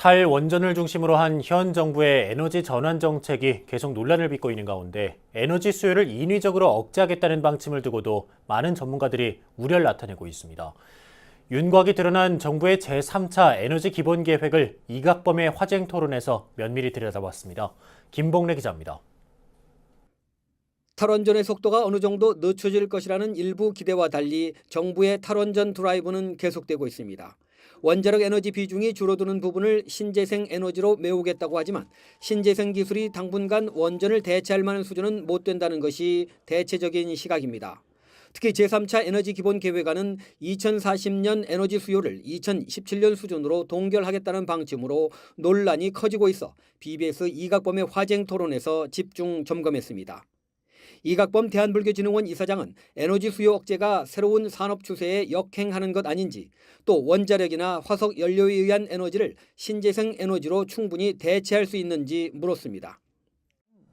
탈원전을 중심으로 한 현 정부의 에너지 전환 정책이 계속 논란을 빚고 있는 가운데 에너지 수요를 인위적으로 억제하겠다는 방침을 두고도 많은 전문가들이 우려를 나타내고 있습니다. 윤곽이 드러난 정부의 제3차 에너지 기본 계획을 이각범의 화쟁 토론에서 면밀히 들여다봤습니다. 김봉래 기자입니다. 탈원전의 속도가 어느 정도 늦춰질 것이라는 일부 기대와 달리 정부의 탈원전 드라이브는 계속되고 있습니다. 원자력 에너지 비중이 줄어드는 부분을 신재생 에너지로 메우겠다고 하지만 신재생 기술이 당분간 원전을 대체할 만한 수준은 못 된다는 것이 대체적인 시각입니다. 특히 제3차 에너지 기본 계획안은 2040년 에너지 수요를 2017년 수준으로 동결하겠다는 방침으로 논란이 커지고 있어 BBS 이각범의 화쟁 토론에서 집중 점검했습니다. 이각범 대한불교진흥원 이사장은 에너지 수요 억제가 새로운 산업 추세에 역행하는 것 아닌지, 또 원자력이나 화석 연료에 의한 에너지를 신재생 에너지로 충분히 대체할 수 있는지 물었습니다.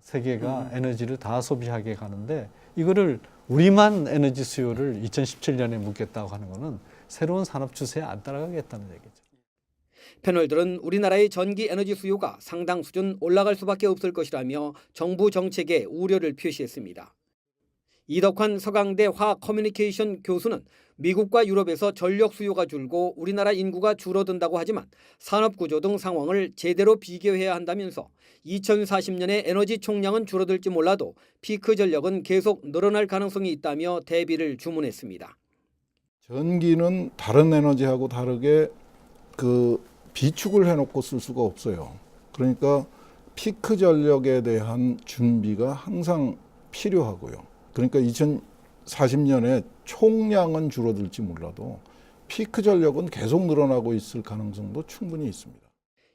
세계가 에너지를 다 소비하게 가는데 이거를 우리만 에너지 수요를 2017년에 묻겠다고 하는 것은 새로운 산업 추세에 안 따라가겠다는 얘기죠. 패널들은 우리나라의 전기 에너지 수요가 상당 수준 올라갈 수밖에 없을 것이라며 정부 정책에 우려를 표시했습니다. 이덕환 서강대 화학 커뮤니케이션 교수는 미국과 유럽에서 전력 수요가 줄고 우리나라 인구가 줄어든다고 하지만 산업 구조 등 상황을 제대로 비교해야 한다면서 2040년에 에너지 총량은 줄어들지 몰라도 피크 전력은 계속 늘어날 가능성이 있다며 대비를 주문했습니다. 전기는 다른 에너지하고 다르게 비축을 해놓고 쓸 수가 없어요. 그러니까 피크 전력에 대한 준비가 항상 필요하고요. 그러니까 2040년에 총량은 줄어들지 몰라도 피크 전력은 계속 늘어나고 있을 가능성도 충분히 있습니다.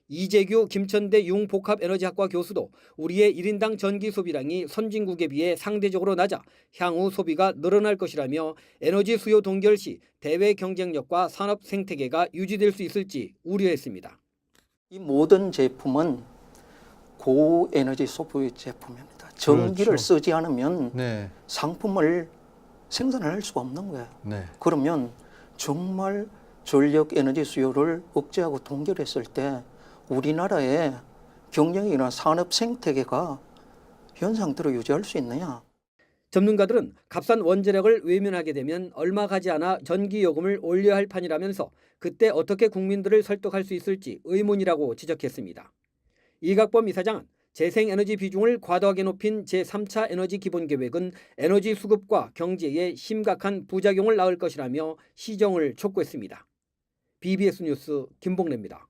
이재규 김천대 융복합에너지학과 교수도 우리의 1인당 전기 소비량이 선진국에 비해 상대적으로 낮아 향후 소비가 늘어날 것이라며 에너지 수요 동결 시 대외 경쟁력과 산업 생태계가 유지될 수 있을지 우려했습니다. 이 모든 제품은 고에너지 소비 제품입니다. 전기를 그렇죠. 쓰지 않으면 네. 상품을 생산할 수가 없는 거예요. 네. 그러면 정말 전력 에너지 수요를 억제하고 동결했을 때 우리나라의 경쟁이나 산업 생태계가 현 상태로 유지할 수 있느냐? 전문가들은 값싼 원자력을 외면하게 되면 얼마 가지 않아 전기요금을 올려야 할 판이라면서 그때 어떻게 국민들을 설득할 수 있을지 의문이라고 지적했습니다. 이각범 이사장은 재생에너지 비중을 과도하게 높인 제3차 에너지 기본계획은 에너지 수급과 경제에 심각한 부작용을 낳을 것이라며 시정을 촉구했습니다. BBS 뉴스 김봉래입니다.